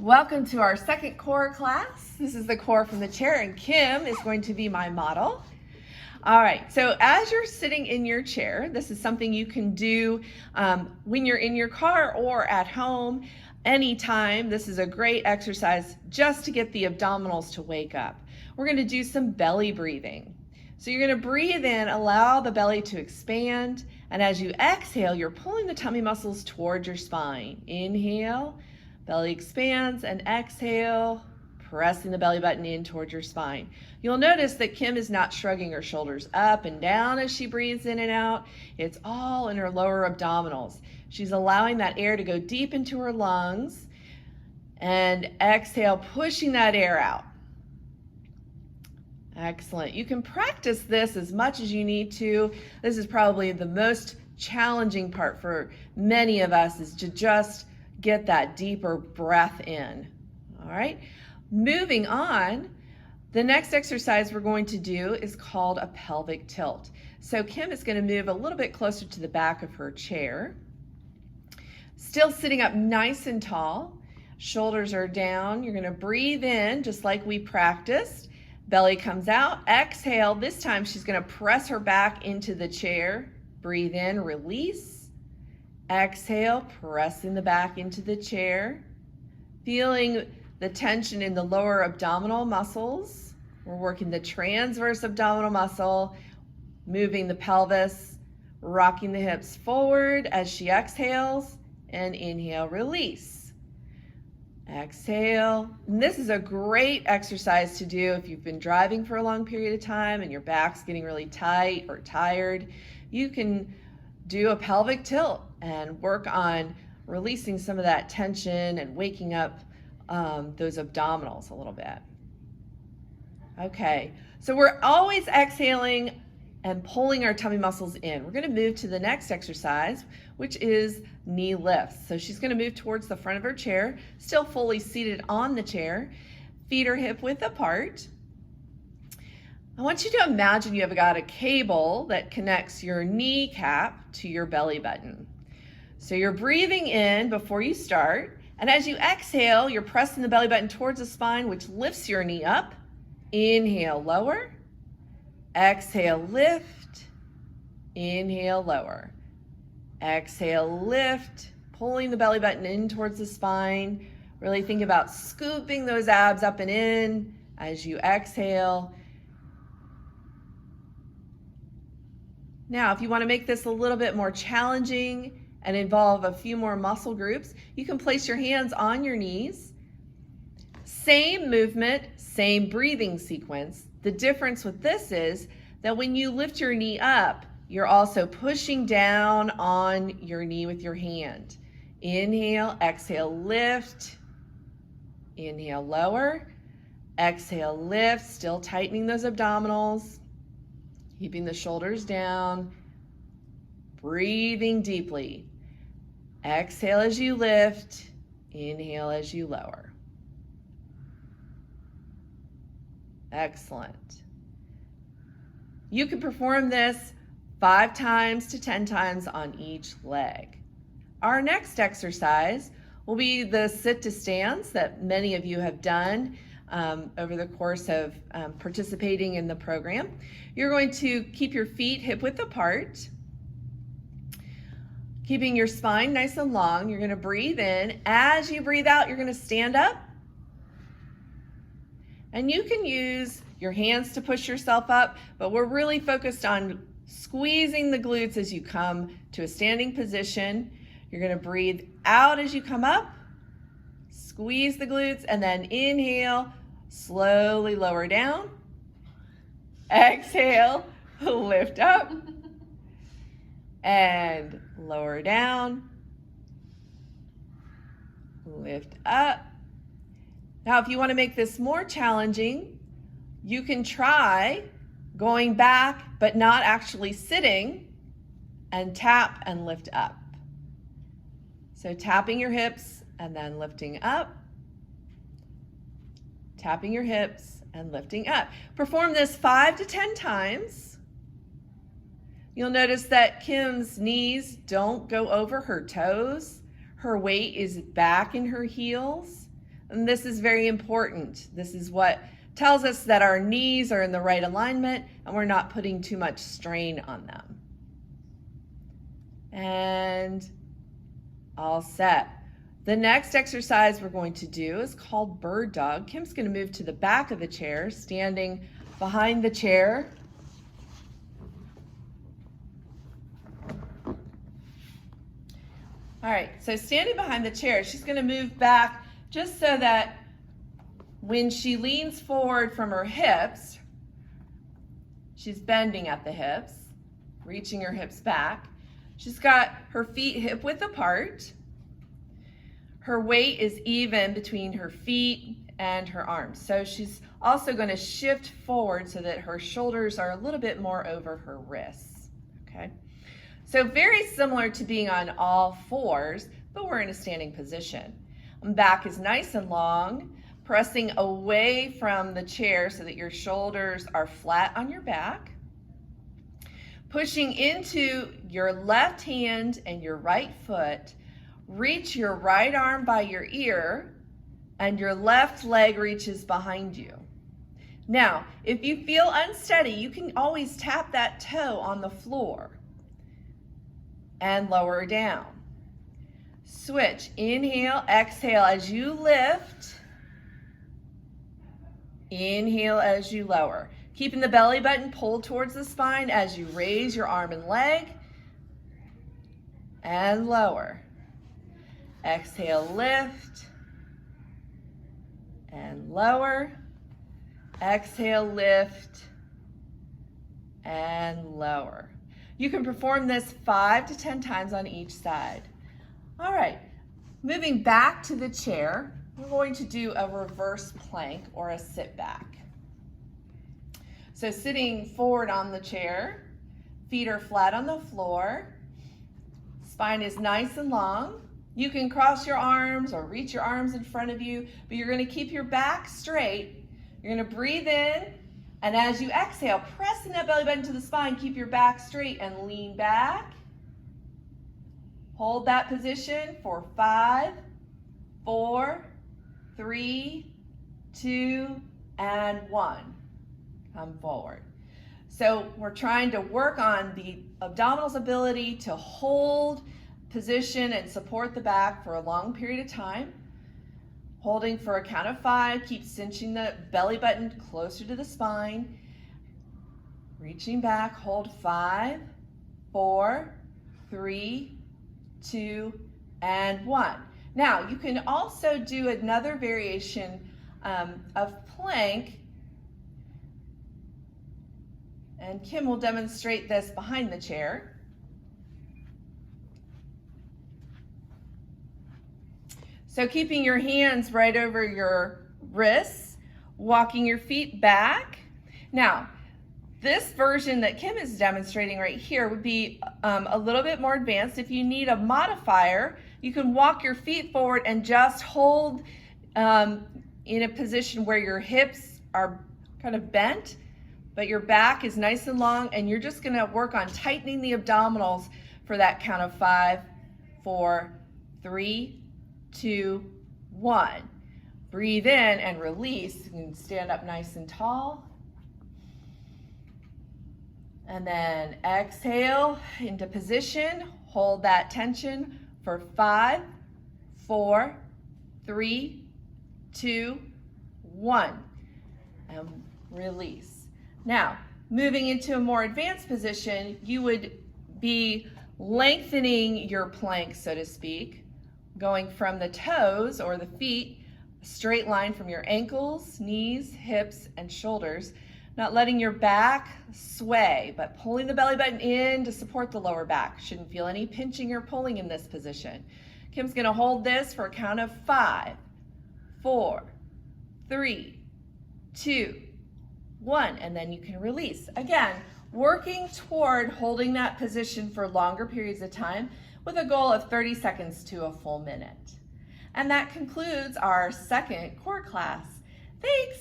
Welcome to our second core class. This is the core from the chair, and Kim is going to be my model. All right, so as you're sitting in your chair, this is something you can do when you're in your car or at home, anytime. This is a great exercise just to get the abdominals to wake up. We're going to do some belly breathing. So you're going to breathe in, allow the belly to expand, and as you exhale, you're pulling the tummy muscles towards your spine. Inhale. Belly expands, and exhale, pressing the belly button in towards your spine. You'll notice that Kim is not shrugging her shoulders up and down as she breathes in and out. It's all in her lower abdominals. She's allowing that air to go deep into her lungs, and exhale, pushing that air out. Excellent. You can practice this as much as you need to. This is probably the most challenging part for many of us, is to just get that deeper breath in. All right, moving on, the next exercise we're going to do is called a pelvic tilt. So Kim is going to move a little bit closer to the back of her chair, still sitting up nice and tall. Shoulders are down. You're going to breathe in just like we practiced. Belly comes out. Exhale. This time she's going to press her back into the chair. Breathe in, release. Exhale, pressing the back into the chair. Feeling the tension in the lower abdominal muscles. We're working the transverse abdominal muscle, moving the pelvis, rocking the hips forward as she exhales, and inhale, release. Exhale. And this is a great exercise to do if you've been driving for a long period of time and your back's getting really tight or tired. You can do a pelvic tilt and work on releasing some of that tension and waking up those abdominals a little bit. Okay, so we're always exhaling and pulling our tummy muscles in. We're going to move to the next exercise, which is knee lifts. So she's going to move towards the front of her chair, still fully seated on the chair. Feet are hip width apart. I want you to imagine you have got a cable that connects your kneecap to your belly button. So you're breathing in before you start, and as you exhale, you're pressing the belly button towards the spine, which lifts your knee up. Inhale, lower. Exhale, lift. Inhale, lower. Exhale, lift. Pulling the belly button in towards the spine. Really think about scooping those abs up and in as you exhale. Now, if you want to make this a little bit more challenging and involve a few more muscle groups, you can place your hands on your knees. Same movement, same breathing sequence. The difference with this is that when you lift your knee up, you're also pushing down on your knee with your hand. Inhale, exhale, lift. Inhale, lower. Exhale, lift, still tightening those abdominals. Keeping the shoulders down, breathing deeply. Exhale as you lift, inhale as you lower. Excellent. You can perform this 5 times to 10 times on each leg. Our next exercise will be the sit to stands that many of you have done over the course of participating in the program. You're going to keep your feet hip width apart, keeping your spine nice and long. You're going to breathe in. As you breathe out, you're going to stand up. And you can use your hands to push yourself up, but we're really focused on squeezing the glutes as you come to a standing position. You're going to breathe out as you come up, squeeze the glutes, and then inhale, slowly lower down. Exhale, lift up, and lower down, lift up. Now, if you want to make this more challenging, you can try going back but not actually sitting, and tap and lift up. So tapping your hips and then lifting up, tapping your hips and lifting up. Perform this 5 to 10 times. You'll notice that Kim's knees don't go over her toes. Her weight is back in her heels. And this is very important. This is what tells us that our knees are in the right alignment and we're not putting too much strain on them. And all set. The next exercise we're going to do is called bird dog. Kim's going to move to the back of the chair, standing behind the chair. All right, so standing behind the chair, she's going to move back just so that when she leans forward from her hips, she's bending at the hips, reaching her hips back. She's got her feet hip width apart. Her weight is even between her feet and her arms. So she's also going to shift forward so that her shoulders are a little bit more over her wrists. Okay? So very similar to being on all fours, but we're in a standing position. Back is nice and long, pressing away from the chair so that your shoulders are flat on your back. Pushing into your left hand and your right foot, reach your right arm by your ear, and your left leg reaches behind you. Now, if you feel unsteady, you can always tap that toe on the floor and lower down. Switch, inhale, exhale as you lift. Inhale as you lower. Keeping the belly button pulled towards the spine as you raise your arm and leg. And lower. Exhale, lift. And lower. Exhale, lift. And lower. You can perform this 5 to 10 times on each side. All right, moving back to the chair, we're going to do a reverse plank or a sit back. So sitting forward on the chair, feet are flat on the floor, spine is nice and long. You can cross your arms or reach your arms in front of you, but you're going to keep your back straight. You're going to breathe in, and as you exhale, pressing that belly button to the spine, keep your back straight and lean back. Hold that position for 5, 4, 3, 2, and 1. Come forward. So we're trying to work on the abdominals' ability to hold position and support the back for a long period of time. Holding for a count of 5, keep cinching the belly button closer to the spine. Reaching back, hold 5, 4, 3, 2, and 1. Now, you can also do another variation of plank, and Kim will demonstrate this behind the chair. So keeping your hands right over your wrists, walking your feet back. Now, this version that Kim is demonstrating right here would be a little bit more advanced. If you need a modifier, you can walk your feet forward and just hold in a position where your hips are kind of bent, but your back is nice and long, and you're just gonna work on tightening the abdominals for that count of 5, 4, 3, 2, 1. Breathe in and release. You can stand up nice and tall. And then exhale into position. Hold that tension for 5, 4, 3, 2, 1. And release. Now, moving into a more advanced position, you would be lengthening your plank, so to speak, going from the toes or the feet, a straight line from your ankles, knees, hips, and shoulders. Not letting your back sway, but pulling the belly button in to support the lower back. Shouldn't feel any pinching or pulling in this position. Kim's gonna hold this for a count of 5, 4, 3, 2, 1, and then you can release. Again, working toward holding that position for longer periods of time with a goal of 30 seconds to a full minute. And that concludes our second core class. Thanks.